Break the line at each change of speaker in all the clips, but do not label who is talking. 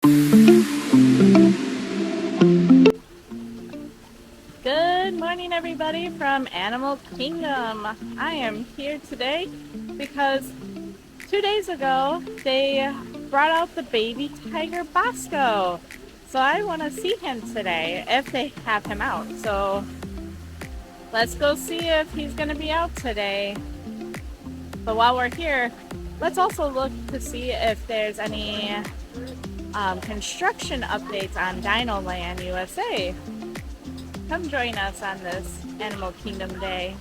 Good morning, everybody from Animal Kingdom. I am here today because 2 days ago they brought out the baby tiger Basko. So I want to see him today if they have him out. So let's go see if he's going to be out today. But while we're here, let's also look to see if there's any construction updates on Dino Land USA. Come join us on this Animal Kingdom Day.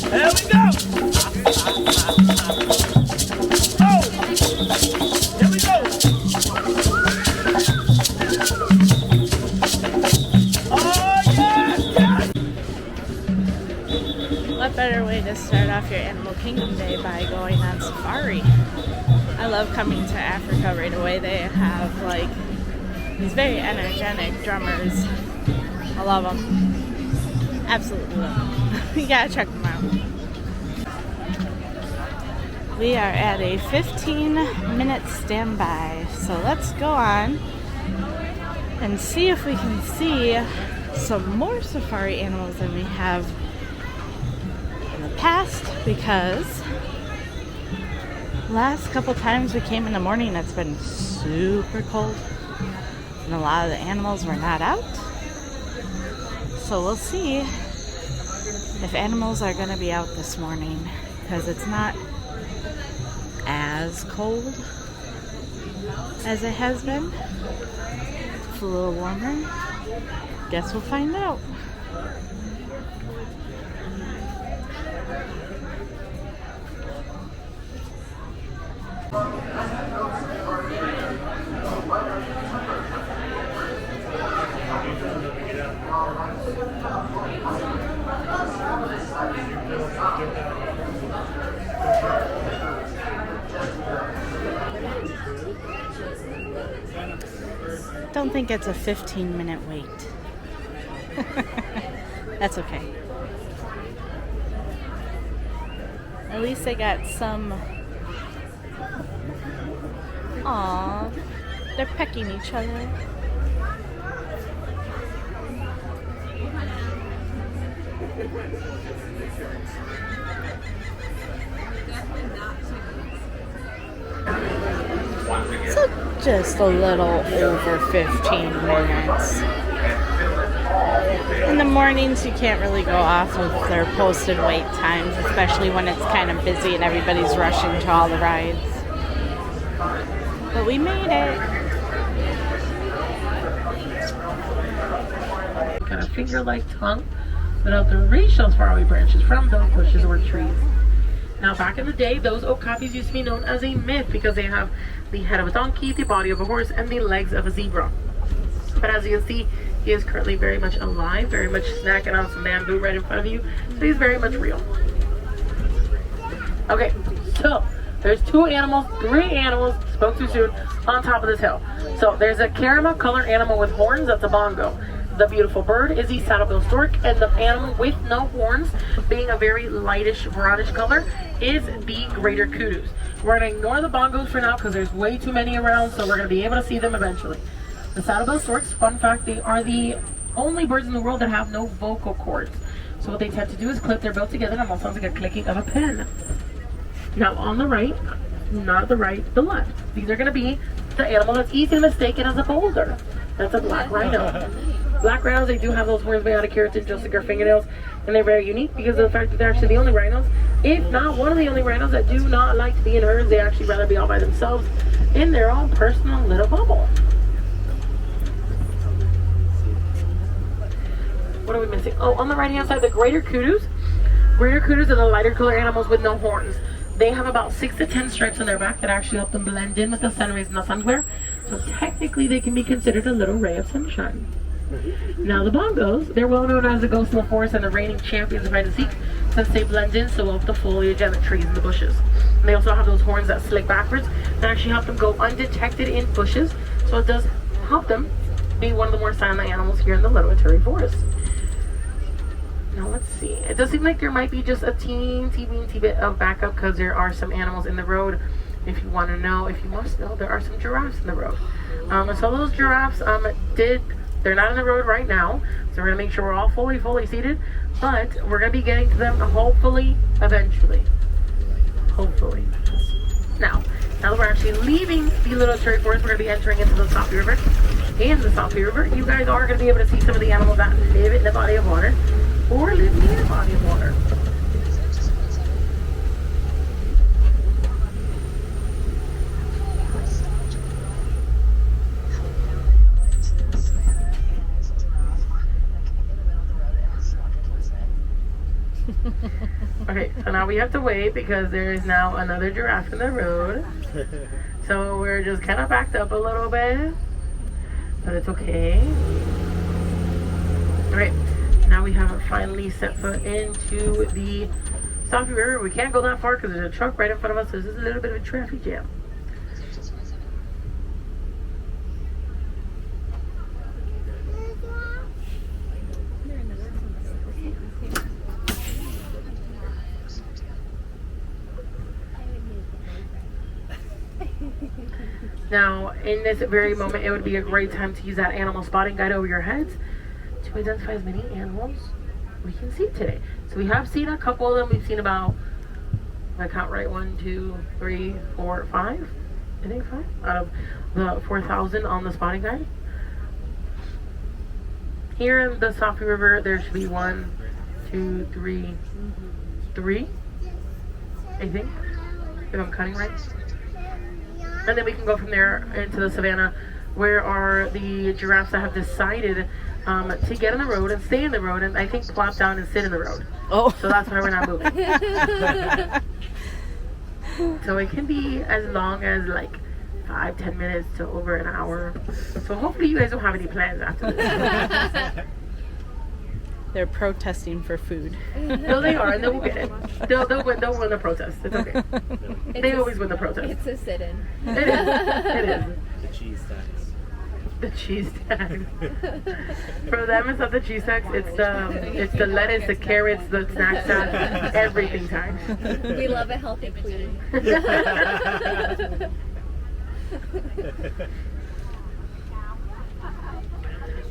There we go! Oh! Here we go! Oh, yes! Yes!
What better way to start off your Animal Kingdom Day by going on safari? I love coming to Africa right away. They have like these very energetic drummers. I love them. Absolutely love them. You gotta check them out. We are at a 15-minute standby, so let's go on and see if we can see some more safari animals than we have in the past, because last couple times we came in the morning it's been super cold and a lot of the animals were not out. So we'll see if animals are going to be out this morning, because it's not as cold as it has been. It's a little warmer. Guess we'll find out. Don't think it's a 15-minute wait. That's okay. At least they got some. Aww, they're pecking each other. So just a little over 15 minutes. In the mornings, you can't really go off of their posted wait times, especially when it's kind of busy and everybody's rushing to all the rides. But we made it.
Kind of finger-like tongue without the racial faraway branches from those bushes or trees. Now, back in the day, those okapis used to be known as a myth because they have the head of a donkey, the body of a horse, and the legs of a zebra. But as you can see, he is currently very much alive, very much snacking on some bamboo right in front of you. So he's very much real. Okay, so there's three animals, spoke too soon, on top of this hill. So there's a caramel color animal with horns, that's a bongo. The beautiful bird is the saddle-billed stork, and the animal with no horns, being a very lightish brownish color, is the greater kudu. We're going to ignore the bongos for now because there's way too many around, so we're going to be able to see them eventually. The saddle-billed storks, fun fact, they are the only birds in the world that have no vocal cords. So what they tend to do is clip their bill together and almost sounds like a clicking of a pen. Now on the right, not the right, the left. These are going to be the animal that's easily mistaken as a boulder. That's a black rhino. Black rhinos, they do have those horns made out of keratin, just like their fingernails, and they're very unique because of the fact that they're actually the only rhinos, if not one of the only rhinos, that do not like to be in herds. They actually rather be all by themselves in their own personal little bubble. What are we missing? Oh, on the right hand side, the greater kudus. Greater kudus are the lighter color animals with no horns. They have about 6 to 10 stripes on their back that actually help them blend in with the sun rays and the sun glare. So technically they can be considered a little ray of sunshine. Now the bongos, they're well known as the ghosts in the forest and the reigning champions of hide and seek, since they blend in so well with the foliage and the trees and the bushes. And they also have those horns that slick backwards that actually help them go undetected in bushes. So it does help them be one of the more silent animals here in the Little Forest. Now let's see. It does seem like there might be just a teensy bit of backup because there are some animals in the road. If you want to know, if you must know, there are some giraffes in the road. So those giraffes they're not in the road right now. So we're gonna make sure we're all fully seated. But we're gonna be getting to them hopefully eventually. Hopefully. Now that we're actually leaving the Little Forest, we're gonna be entering into the Safi River. In the Safi River, you guys are gonna be able to see some of the animals that live in the body of water. Or live near a body of water. Okay, so now we have to wait because there is now another giraffe in the road. So we're just kind of backed up a little bit. But it's okay. Alright. Now we have finally set foot into the Safi River. We can't go that far because there's a truck right in front of us. So this is a little bit of a traffic jam. Now, in this very moment, it would be a great time to use that animal spotting guide over your heads to identify as many animals we can see today. So we have seen a couple of them. We've seen about, if I count right, 1, 2, 3, 4, 5. I think 5 out of the 4,000 on the spotting guide. Here in the Safi River, there should be 1, 2, 3, I think, if I'm counting right. And then we can go from there into the savannah, where are the giraffes that have decided to get on the road and stay in the road, and I think plop down and sit in the road. Oh. So that's why we're not moving. So it can be as long as like 5-10 minutes to over an hour. So hopefully you guys don't have any plans after this.
They're protesting for food.
No, they are, and they'll get it. They'll win the protest. It's okay. They always win the protest.
It's a sit-in.
It is. It is.
The cheese tax.
The cheese tax. For them, it's not the cheese tax. It's the lettuce, the carrots, the snack tax, everything tax.
We love a healthy queen.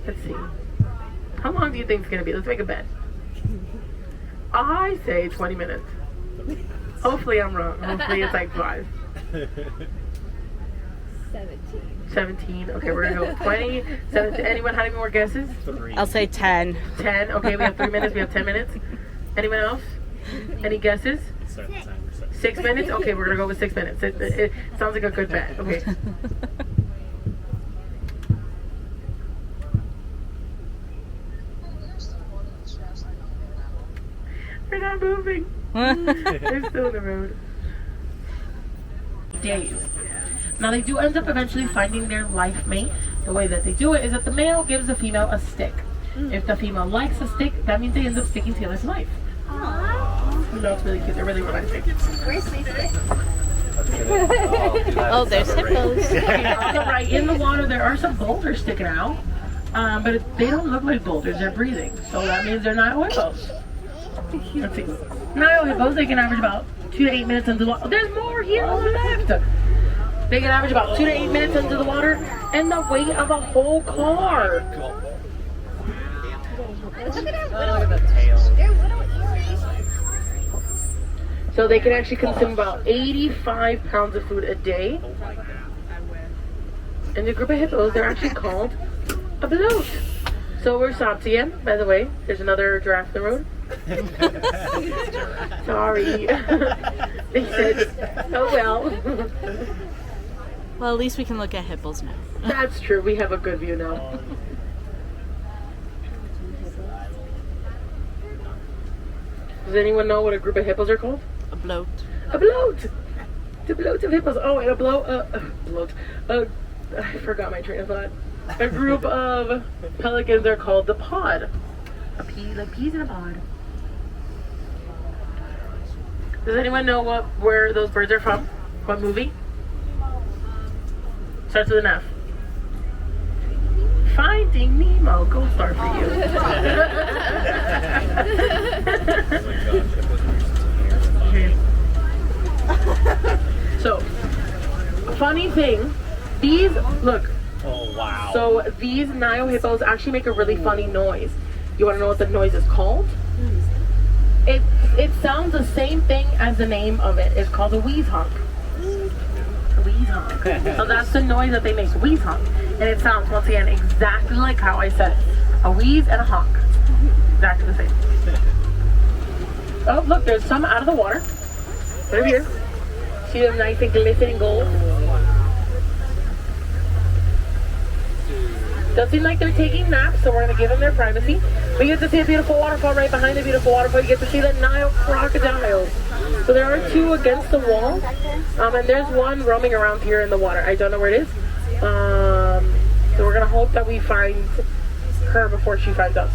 Let's see. How long do you think it's gonna be? Let's make a bet. I say 20 minutes. Hopefully I'm wrong. Hopefully it's like 5. 17. Okay, we're gonna go 20. 17. Anyone have any more guesses?
3.
I'll say 10.
10. Okay, we have 3 minutes. We have 10 minutes. Anyone else? Any guesses?
Start the timer.
6 minutes? Okay, we're gonna go with 6 minutes. It sounds like a good bet. Okay. They're not moving. They're still in the road. Days. Now they do end up eventually finding their life mate. The way that they do it is that the male gives the female a stick. If the female likes a stick, that means they end up sticking together for life. Aww. No, it's really cute. They're really romantic.
Where's my stick?
Oh, there's hippos.
Okay, on the right, in the water, there are some boulders sticking out. But they don't look like boulders. They're breathing. So that means they're Nile hippos. Let's see. Nile hippos, they can average about 2 to 8 minutes under the water. There's more here on the left. They can average about 2 to 8 minutes under the water and the weight of a whole car.
Look at their
Look at the tail.
little ears.
So they can actually consume about 85 pounds of food a day.
Oh my god.
And the group of hippos, they're actually called a bloat. So we're stopped again, by the way. There's another giraffe in the road. Sorry. They said, oh well.
Well, at least we can look at hippos now.
That's true. We have a good view now. Does anyone know what a group of hippos are called?
A bloat.
A bloat. The bloat of hippos. Oh, and a bloat. I forgot my train of thought. A group of pelicans are called the pod. A pea, like peas in a pod. Does anyone know where those birds are from? What movie? Starts with an F. Finding Nemo, gold star for you. Okay. So, funny thing, these, look,
Oh, wow.
so these Nile hippos actually make a really funny noise. You want to know what the noise is called? It sounds the same thing as the name of it. It's called a wheeze honk. A wheeze honk. So that's the noise that they make, wheeze honk. And it sounds, once again, exactly like how I said it. A wheeze and a honk. Exactly the same. Oh, look, there's some out of the water. Right here. See them nice and glistening gold? Does seem like they're taking naps, so we're going to give them their privacy. We get to see a beautiful waterfall right behind the beautiful waterfall. You get to see the Nile crocodiles. So there are two against the wall, and there's one roaming around here in the water. I don't know where it is. So we're going to hope that we find her before she finds us.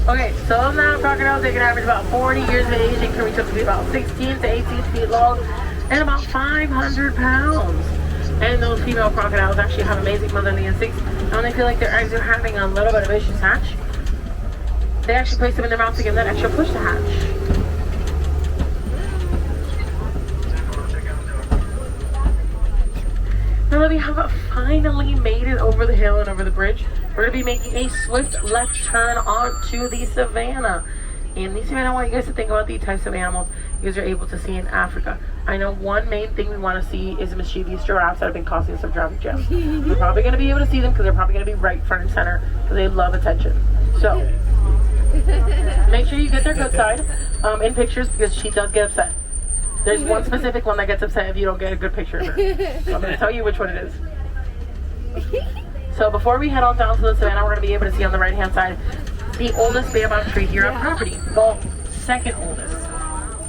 Okay, so those Nile crocodiles, they can average about 40 years of age. They can reach up to be about 16 to 18 feet long and about 500 pounds. And those female crocodiles actually have amazing motherly instincts. And when they feel like their eggs are having a little bit of issues hatch, they actually place them in their mouth to give them that extra push to hatch. Now that we have finally made it over the hill and over the bridge, we're going to be making a swift left turn onto the savannah. In the savannah, I want you guys to think about the types of animals you guys are able to see in Africa. I know one main thing we want to see is mischievous giraffes that have been causing some traffic jams. We're probably going to be able to see them because they're probably going to be right front and center because they love attention. So, make sure you get their good side in pictures because she does get upset. There's one specific one that gets upset if you don't get a good picture of her. So I'm going to tell you which one it is. So before we head on down to the savannah, we're going to be able to see on the right-hand side the oldest bamboo tree here on property. The second oldest.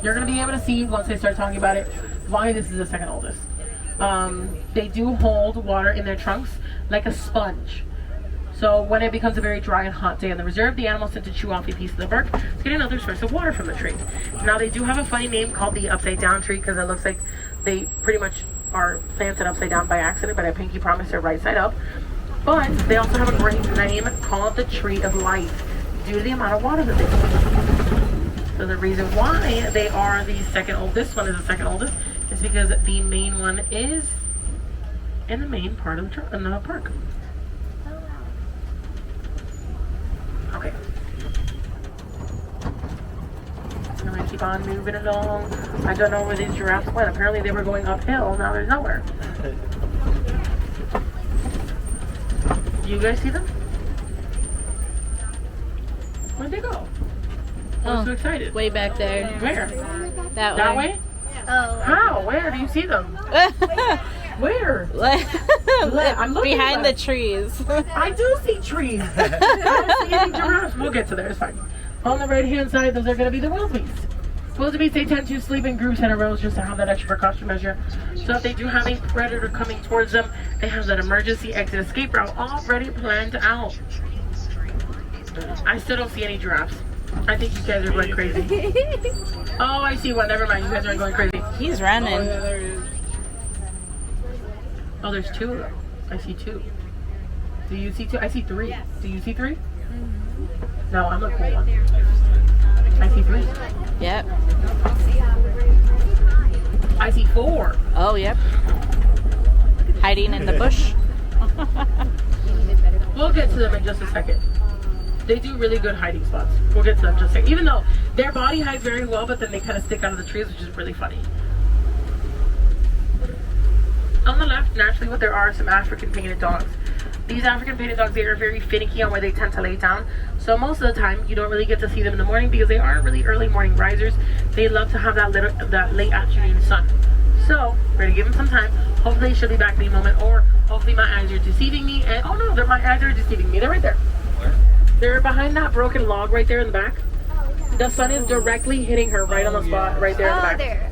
You're going to be able to see, once I start talking about it, why this is the second oldest. They do hold water in their trunks like a sponge. So when it becomes a very dry and hot day in the reserve, the animals tend to chew off a piece of the bark to get another source of water from the tree. Now they do have a funny name called the upside down tree because it looks like they pretty much are planted upside down by accident, but I pinky promise they're right side up. But they also have a great name called the tree of life due to the amount of water that they hold. So the reason why they are the second oldest, one is the second oldest, is because the main one is in the main part of the park. Okay. I'm gonna keep on moving along. I don't know where these giraffes went. Apparently they were going uphill. Now there's nowhere. Do you guys see them? Where'd they go? I'm so excited.
Way back there.
Where?
That
That
way.
way?
Oh.
How? Where do you see them? Where? I'm looking
Behind
at
the trees.
I do see trees. I don't see any giraffes. We'll get to there. It's fine. On the right-hand side, those are going to be the wildebeest. Wildebeest, they tend to sleep in groups and in rows just to have that extra precaution measure. So if they do have a predator coming towards them, they have that emergency exit escape route already planned out. I still don't see any giraffes. I think you guys are going crazy. Oh, I see one. Never mind. You guys aren't going crazy.
He's running.
Oh, yeah, there he is.
Oh, there's two of them. I see two. Do you see two? I see three. Do you see three? No, I'm a cool one. I see three.
Yep.
I see four.
Oh, yep. Hiding in the bush.
We'll get to them in just a second. They do really good hiding spots. We'll get to them in just a second. Even though their body hides very well, but then they kind of stick out of the trees, which is really funny. On the left, naturally, there are some African painted dogs. These African painted dogs, they are very finicky on where they tend to lay down. So most of the time, you don't really get to see them in the morning because they aren't really early morning risers. They love to have that late afternoon sun. So we're gonna give them some time. Hopefully she'll be back in a moment, or hopefully my eyes are deceiving me. And oh no, my eyes are deceiving me. They're right there.
Where?
They're behind that broken log right there in the back. The sun is directly hitting her right on the spot right there in the
Oh,
back.
there.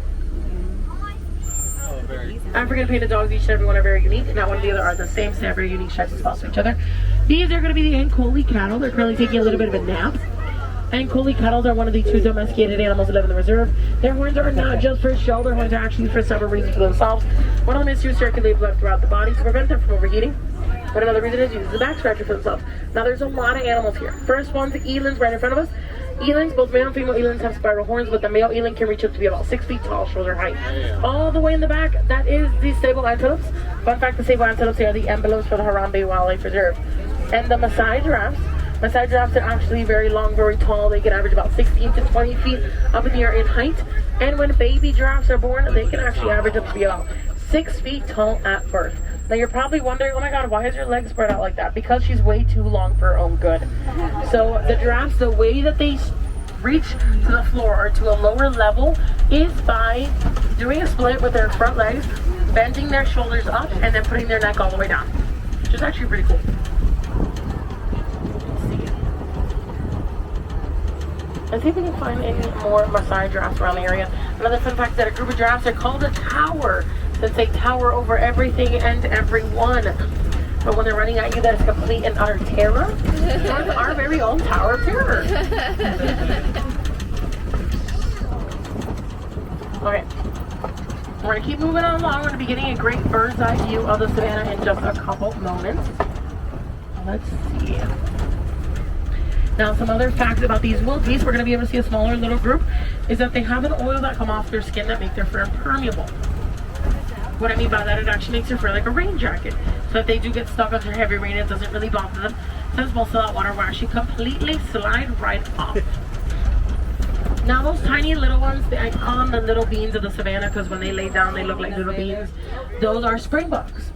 Oh, very cool.
African painted dogs, each and every one are very unique. Not one or the other are the same, so they have very unique stripes and spots to each other. These are going to be the Ankoli cattle. They're currently taking a little bit of a nap. Ankoli cattle are one of the 2 domesticated animals that live in the reserve. Their horns are not just for show, their horns are actually for several reasons for themselves. One of them is to circulate blood throughout the body to prevent them from overheating. But another reason is used as a back scratcher for themselves. Now there's a lot of animals here. First one's the elands right in front of us. Elands, both male and female elands have spiral horns, but the male eland can reach up to be about 6 feet tall, shoulder height. All the way in the back, that is the sable antelopes. Fun fact, the sable antelopes are the emblems for the Harambe Wildlife Reserve. And the Maasai giraffes. Maasai giraffes are actually very long, very tall. They can average about 16 to 20 feet up in the air in height. And when baby giraffes are born, they can actually average up to be about 6 feet tall at birth. Now you're probably wondering, oh my god, why is your leg spread out like that? Because she's way too long for her own good. So the giraffes, the way that they reach to the floor or to a lower level is by doing a split with their front legs, bending their shoulders up, and then putting their neck all the way down. Which is actually pretty cool. Let's see if we can find any more Maasai giraffes around the area. Another fun fact is that a group of giraffes are called a tower, since they tower over everything and everyone. But when they're running at you, that is complete and utter terror. Join our very own Tower of Terror. Okay. We're going to keep moving on along. We're going to be getting a great bird's eye view of the savannah in just a couple moments. Let's see. Now, some other facts about these wildebeest, we're going to be able to see a smaller little group, is that they have an oil that come off their skin that make their fur impermeable. What I mean by that, it actually makes their fur like a rain jacket. So if they do get stuck under heavy rain, it doesn't really bother them. Since most of that water will actually completely slide right off. Now those tiny little ones, I call them the little beans of the savannah because when they lay down, they look like little beans. Those are springbucks.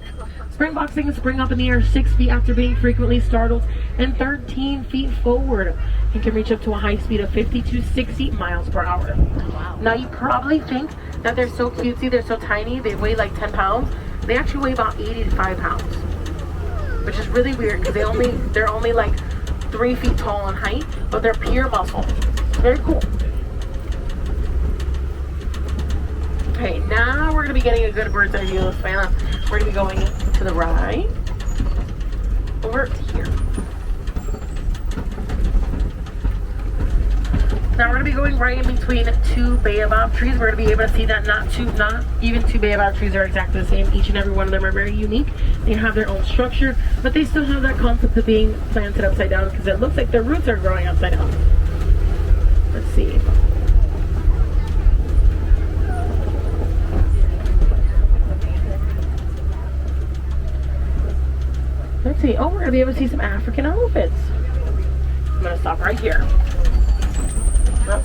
Springbucks, they can spring up in the air 6 feet after being frequently startled and 13 feet forward and can reach up to a high speed of 50 to 60 miles per hour. Wow. Now you probably think that they're so cutesy, they're so tiny, they weigh like 10 pounds. They actually weigh about 85 pounds, which is really weird because they're only like 3 feet tall in height, but they're pure muscle. Very cool. Okay, now we're going to be getting a good bird's eye view of the savannah. We're going to be going to the right, over to here. Now we're going to be going right in between 2 baobab trees. We're going to be able to see that not even 2 baobab trees are exactly the same. Each and every one of them are very unique. They have their own structure, but they still have that concept of being planted upside down because it looks like their roots are growing upside down. Let's see. Let's see. Oh, we're going to be able to see some African elephants. I'm going to stop right here.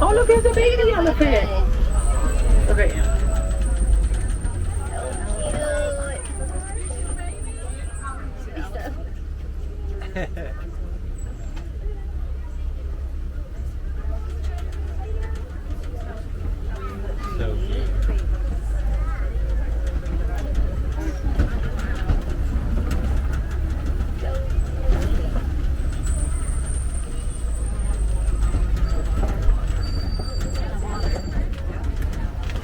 Oh, look, there's a baby elephant. Okay.
So cute.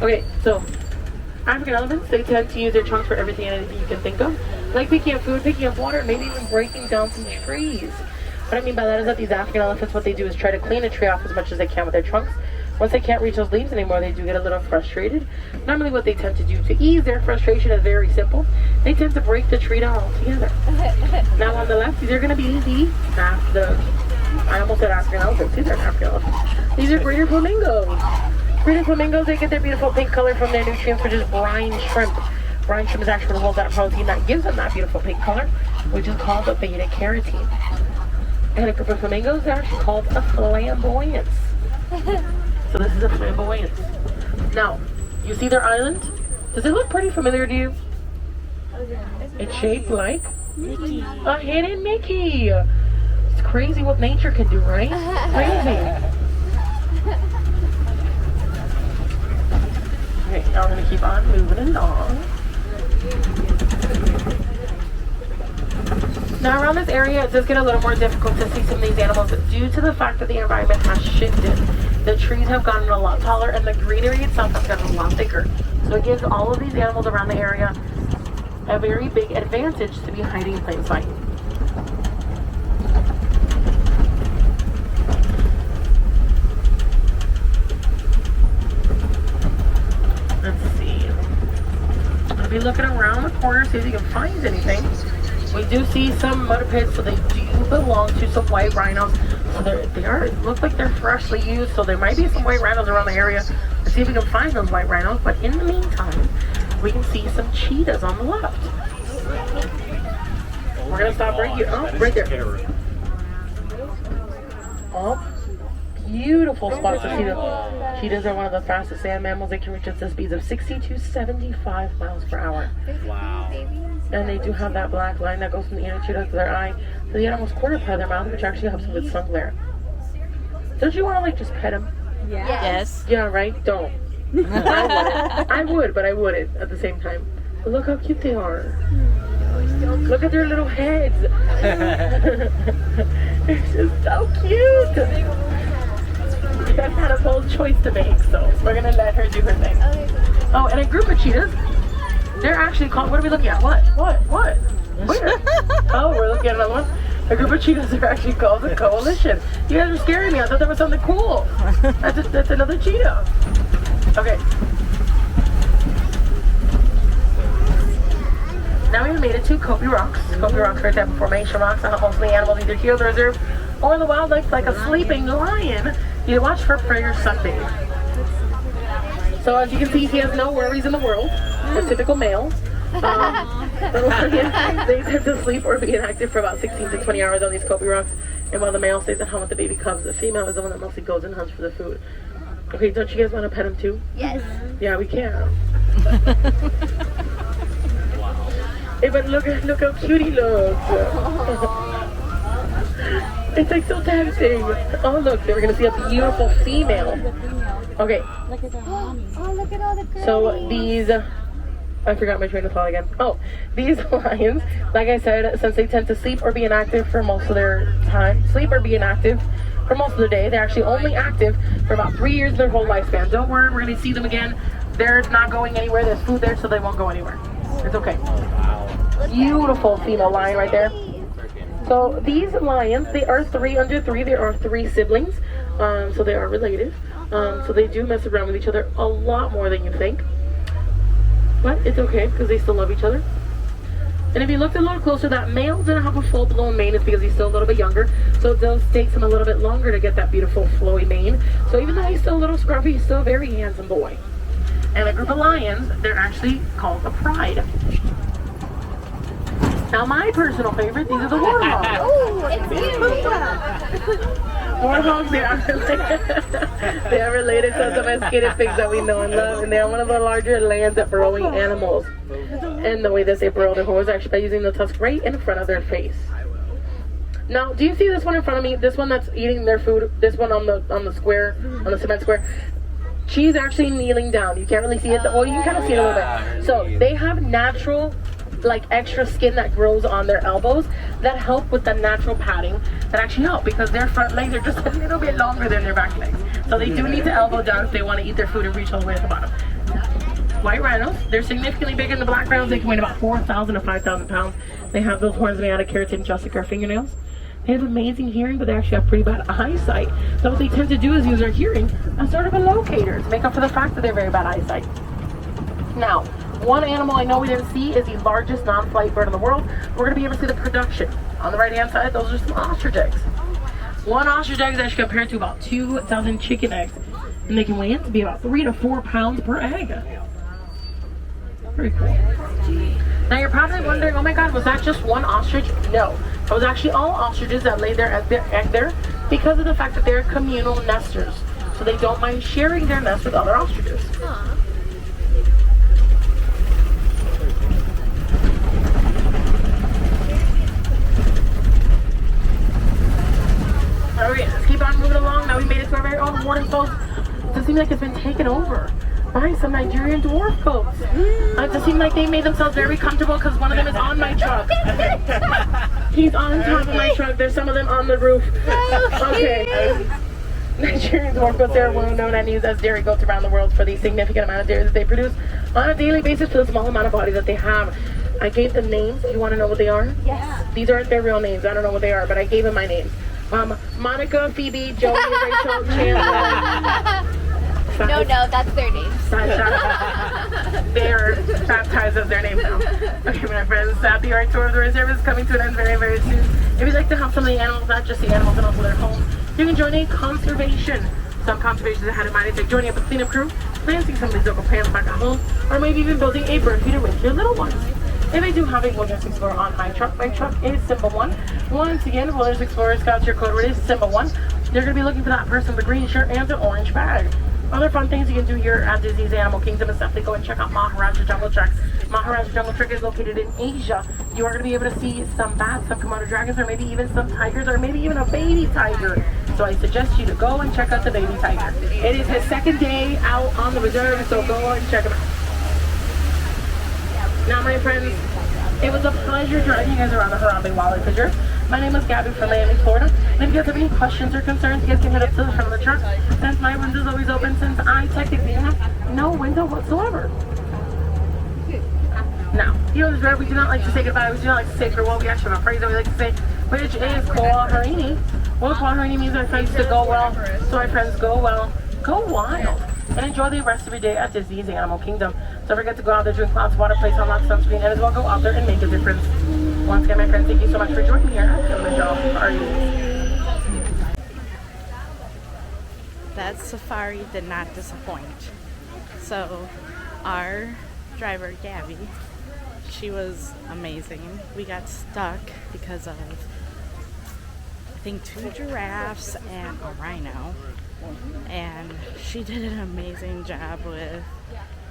Okay, so African elephants, they tend to use their trunks for everything and anything you can think of. Like picking up food, picking up water, maybe even breaking down some trees. What I mean by that is that these African elephants, what they do is try to clean a tree off as much as they can with their trunks. Once they can't reach those leaves anymore, they do get a little frustrated. Normally what they tend to do to ease their frustration is very simple. They tend to break the tree down altogether. Now on the left, these are going to be I almost said African elephants. These are African elephants. These are greater flamingos. Greater flamingos, they get their beautiful pink color from their nutrients, which is brine shrimp. Brine shrimp is actually holds that protein that gives them that beautiful pink color, which is called a beta carotene. And a group of flamingos is actually called a flamboyance. So this is a flamboyance. Now, you see their island? Does it look pretty familiar to you? It's shaped like Mickey. A hidden Mickey. It's crazy what nature can do, right? Crazy. Okay, now we're going to keep on moving along. Now around this area, it does get a little more difficult to see some of these animals due to the fact that the environment has shifted. The trees have gotten a lot taller and the greenery itself has gotten a lot thicker. So it gives all of these animals around the area a very big advantage to be hiding in plain sight. corner, see if you can find anything. We do see some mud pits, so they do belong to some white rhinos. So they are look like they're freshly used, so there might be some white rhinos around the area. Let's see if we can find those white rhinos. But in the meantime, we can see some cheetahs on the left. We're gonna stop right here. Oh, right there. Oh, beautiful spot to see them. Cheetahs are one of the fastest land mammals. They can reach at speeds of 60 to 75 miles per hour.
Wow.
And they do have that black line that goes from the inner cheetah to their eye to the animal's corner part of their mouth, which actually helps with sun glare. Don't you want to like just pet them?
Yes.
Yeah, right? Don't. I would, but I wouldn't at the same time. But look how cute they are. Look at their little heads. They're just so cute. I've had a bold choice to make, so we're gonna let her do her thing. Oh, and a group of cheetahs. They're actually called. What are we looking at? What? Where? Oh, we're looking at another one. A group of cheetahs are actually called a coalition. You guys are scaring me. I thought that was something cool. That's another cheetah. Okay. Now we've made it to Kobe Rocks. Kobe Rocks are a type of formation rocks on mostly animals either here in the reserve or in the wildlife, like a sleeping lion. You watch for prey or sunbathe. So as you can see, he has no worries in the world. A typical male. The lions, they tend to sleep or be inactive for about 16 to 20 hours on these Kobe Rocks. And while the male stays at home with the baby cubs, the female is the one that mostly goes and hunts for the food. Okay, don't you guys want to pet him too?
Yes.
Yeah, we can. Hey, but look how cute he looks. It's like so tempting. Oh look, we're gonna see a beautiful female. Okay.
Oh, look at all the girls.
So these, I forgot my train of thought again. Oh, these lions, like I said, since they tend to sleep or be inactive for most of their time, for most of the day, they're actually only active for about 3 years of their whole lifespan. Don't worry, we're gonna see them again. They're not going anywhere. There's food there, so they won't go anywhere. It's okay. Beautiful female lion right there. So these lions, they are 3 under 3. There are 3 siblings, so they are related. So they do mess around with each other a lot more than you think. But it's okay because they still love each other. And if you looked a little closer, that male didn't have a full-blown mane. It's because he's still a little bit younger. So it does take him a little bit longer to get that beautiful flowy mane. So even though he's still a little scruffy, he's still a very handsome boy. And a group of lions, they're actually called a pride. Now my personal favorite, these are the warthogs.
Oh, it's you.
Warthogs, they are related to the domesticated pigs that we know and love, and they are one of the larger land burrowing animals. And the way that they burrow their holes actually by using the tusk right in front of their face. Now, do you see this one in front of me? This one that's eating their food. This one on the square, on the cement square. She's actually kneeling down. You can't really see it. Well, you can kind of see it a little bit. So they have natural, like extra skin that grows on their elbows that help with the natural padding that actually help because their front legs are just a little bit longer than their back legs. So they do need to elbow down if they want to eat their food and reach all the way at the bottom. White rhinos, they're significantly bigger than the black rhinos. They can weigh about 4,000 to 5,000 pounds. They have those horns made out of keratin just like our fingernails. They have amazing hearing, but they actually have pretty bad eyesight. So what they tend to do is use their hearing as sort of a locator to make up for the fact that they're very bad eyesight. Now, one animal I know we didn't see is the largest non-flight bird in the world. We're going to be able to see the production. On the right-hand side, those are some ostrich eggs. One ostrich egg is actually compared to about 2,000 chicken eggs. And they can weigh in to be about 3 to 4 pounds per egg. Very cool. Now you're probably wondering, oh my god, was that just one ostrich? No. It was actually all ostriches that laid their egg there because of the fact that they're communal nesters. So they don't mind sharing their nest with other ostriches. Okay, let's keep on moving along. Now we made it to our very own warning post. It seems like it's been taken over by some Nigerian dwarf folks. It just seems like they made themselves very comfortable because one of them is on my truck. He's on top of my truck. There's some of them on the roof. Okay. Nigerian dwarf goats are well known and used as dairy goats around the world for the significant amount of dairy that they produce on a daily basis for the small amount of body that they have. I gave them names. Do you want to know what they are?
Yes.
These aren't their real names. I don't know what they are, but I gave them my names. Monica, Phoebe, Joey, Rachel, Chandler.
No, that's their name.
They're baptized as their name now. Okay, my friends, the art tour of the reserve is coming to an end very, very soon. If you'd like to help some of the animals, not just the animals, but also their homes, you can join a conservation. Some conservations ahead of mine is like joining up a cleanup crew, planting some of these local plants back at home, or maybe even building a bird feeder with your little ones. If I do have a Wilderness Explorer on my truck is symbol 1. Once again, Wilderness Explorer Scouts, your code word is symbol 1. You're going to be looking for that person with a green shirt and an orange bag. Other fun things you can do here at Disney's Animal Kingdom is definitely go and check out Maharaja Jungle Trek. Maharaja Jungle Trek is located in Asia. You are going to be able to see some bats, some Komodo dragons, or maybe even some tigers, or maybe even a baby tiger. So I suggest you to go and check out the baby tiger. It is his second day out on the reserve, so go and check him out. Now, my friends, it was a pleasure driving you guys around the Harambe Wildlife Preserve. My name is Gabby from Miami, Florida. And if you guys have any questions or concerns, you guys can head up to the front of the truck. Since my window is always open, since I technically have no window whatsoever. Now, here on this road, we do not like to say goodbye. We do not like to say farewell. We actually have a phrase that we like to say, which is Koa Harini. Well, Koa Harini means our friends to go well. So our friends go well, go wild, and enjoy the rest of your day at Disney's Animal Kingdom. Don't forget to go out there, drink lots of water, place on lots of sunscreen, and as well go out there and make a difference. Once again, my friends, thank you so much for joining me here at Kilimanjaro Safaris.
That safari did not disappoint. So our driver Gabby, she was amazing. We got stuck because of I think 2 giraffes and a rhino, and she did an amazing job with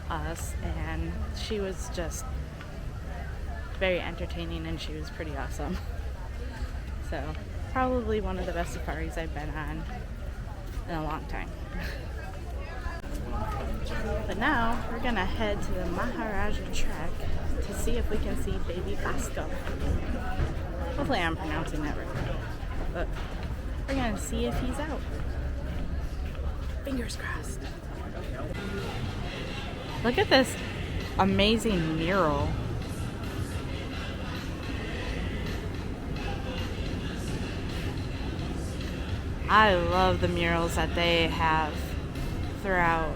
us, and she was just very entertaining, and she was pretty awesome. So probably one of the best safaris I've been on in a long time. But now we're gonna head to the Maharaja Trek to see if we can see Baby Basko. Hopefully I'm pronouncing that right. But we're gonna see if he's out. Fingers crossed. Look at this amazing mural. I love the murals that they have throughout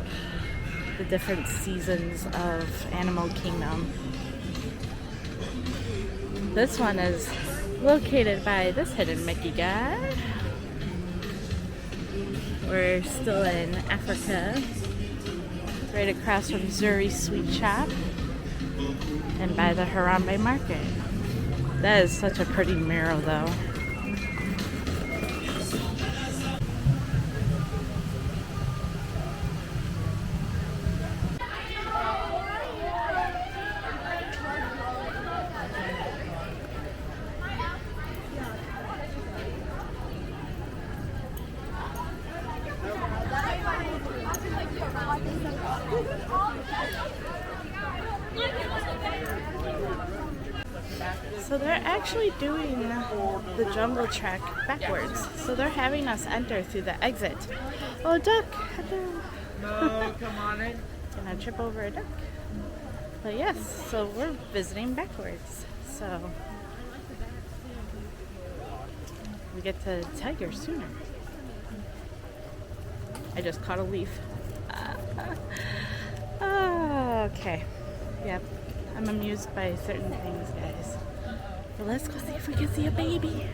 the different seasons of Animal Kingdom. This one is located by this hidden Mickey guy. We're still in Africa, right across from Zuri's Sweet Shop and by the Harambe Market. That is such a pretty mural though. So they're actually doing the jungle trek backwards. So they're having us enter through the exit. Oh, duck! Hello.
No, come on in.
Gonna trip over a duck. But yes, so we're visiting backwards. So we get to tiger sooner. I just caught a leaf. Okay. Yep. I'm amused by certain things, guys. But let's go see if we can see a baby.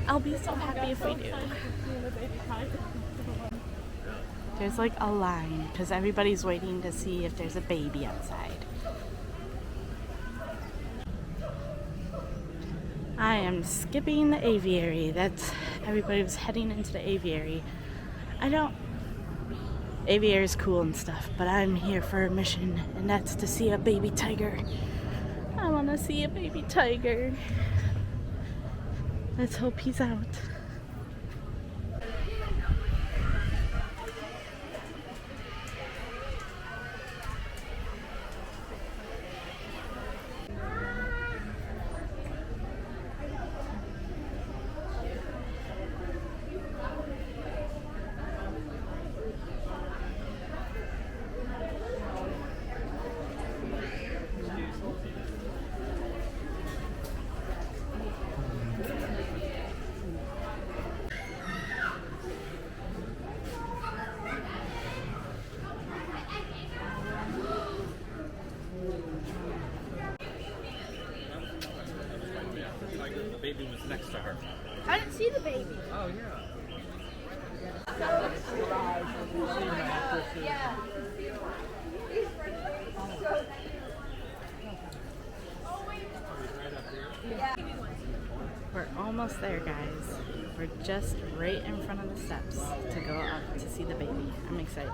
I'll be so happy if we do. There's like a line because everybody's waiting to see if there's a baby outside. I am skipping the aviary. Everybody was heading into the aviary. Aviary is cool and stuff, but I'm here for a mission, and that's to see a baby tiger. I want to see a baby tiger. Let's hope he's out. We're almost there, guys. We're just right in front of the steps to go up to see the baby. I'm excited.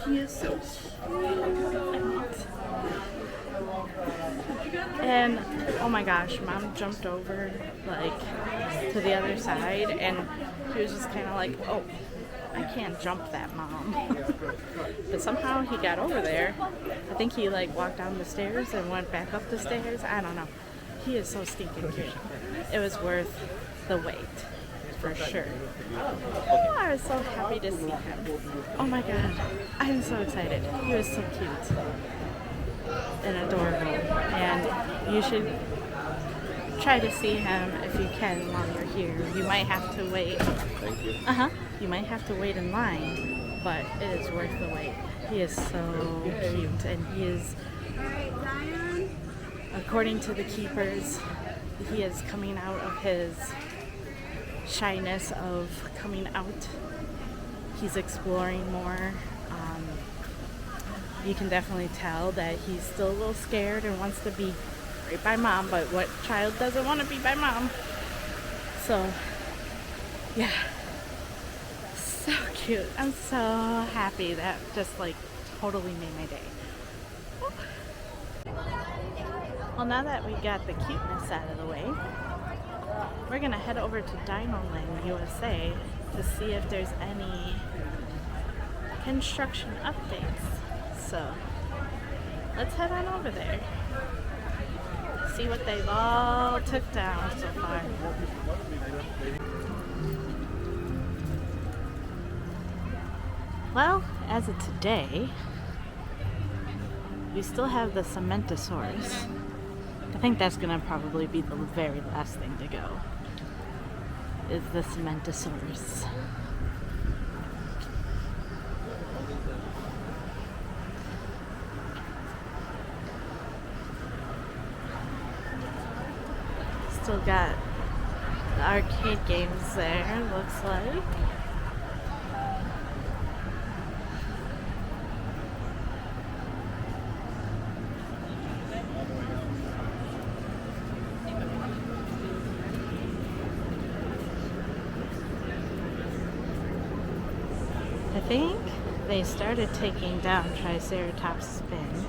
He is so cute. And oh my gosh, Mom jumped over like to the other side and she was just kind of like, oh, I can't jump that, Mom. But somehow he got over there. I think he like walked down the stairs and went back up the stairs. I don't know. He is so stinking cute. It was worth the wait, for sure. Oh, I was so happy to see him. Oh my god, I'm so excited. He was so cute and adorable. And you should try to see him if you can while you're here. You might have to wait.
Thank you.
You might have to wait in line, but it is worth the wait. He is so cute, and he is, according to the keepers, he is coming out of his shyness of coming out. He's exploring more. You can definitely tell that he's still a little scared and wants to be right by Mom, but what child doesn't want to be by Mom? So, yeah. So cute. I'm so happy. That just like totally made my day. Well, now that we got the cuteness out of the way, we're gonna head over to Dino Land USA to see if there's any construction updates. So let's head on over there. See what they've all took down so far. Well, as of today, we still have the Cementosaurus I think that's gonna probably be the very last thing to go, is the Cementosaurus. Still got the arcade games there, looks like. I think they started taking down Triceratops Spin.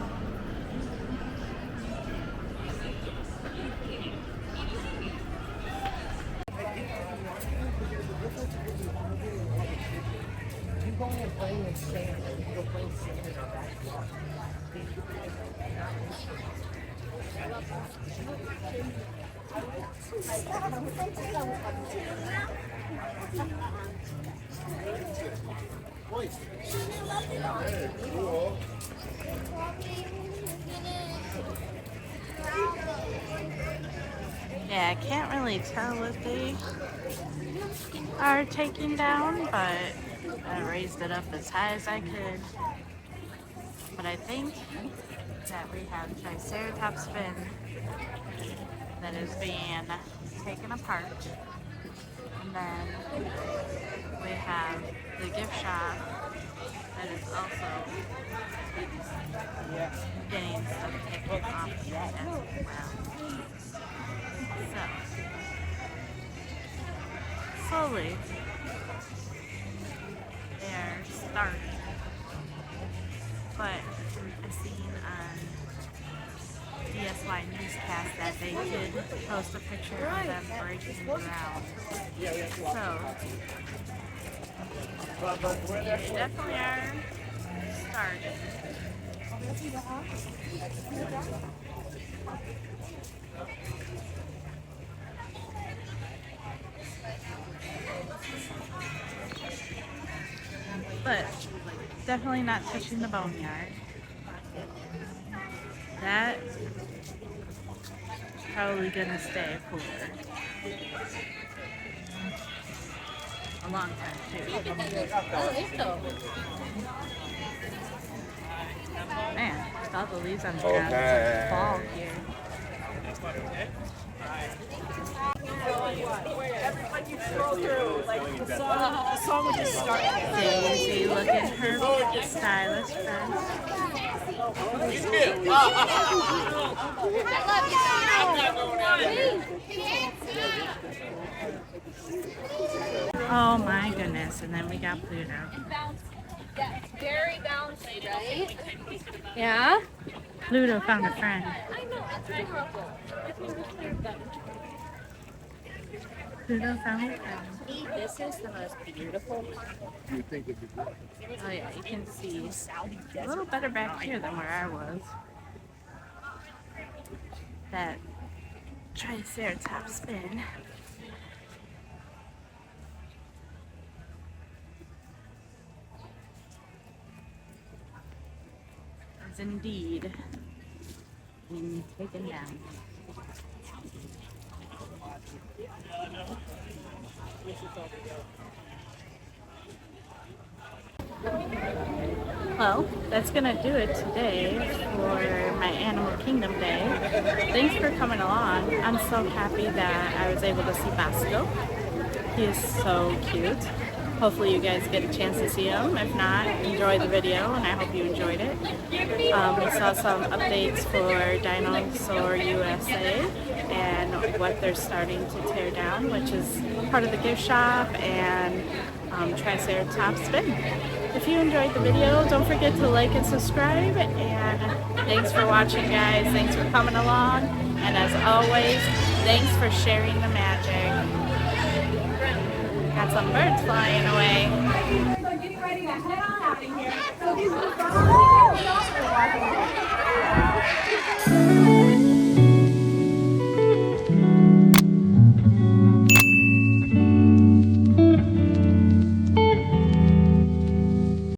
Yeah, I can't really tell what they are taking down, but I raised it up as high as I could. But I think that we have Triceratops Fin that is being taken apart. And then we have the gift shop that is also getting stuff taken off of it as well. So, slowly, they're starting. But I've seen on DSY Newscast that they did post a picture of them breaking ground. So, they definitely are starting. But definitely not touching the boneyard. That is probably gonna stay for a long time too. Man, with all the leaves on the ground, it's like fall here.
Like you scroll through, like the song would just start.
Daisy looking her stylish friend. Oh my goodness, and then we got Pluto.
Very bouncy, right? Yeah?
Pluto found a friend.
I know, that's adorable.
Pluto found a friend.
This is the most beautiful.
Oh yeah, you can see a little better back here than where I was. That Triceratops Fin. Is indeed being taken down. Well, that's gonna do it today for my Animal Kingdom Day. Thanks for coming along. I'm so happy that I was able to see Basko. He is so cute. Hopefully you guys get a chance to see him. If not, enjoy the video, and I hope you enjoyed it. We saw some updates for Dinosaur USA and what they're starting to tear down, which is part of the gift shop and Triceratops Spin. If you enjoyed the video, don't forget to like and subscribe, and thanks for watching, guys. Thanks for coming along, and as always, thanks for sharing the magic. Got some birds flying away.
Getting ready to head on out of here. So these are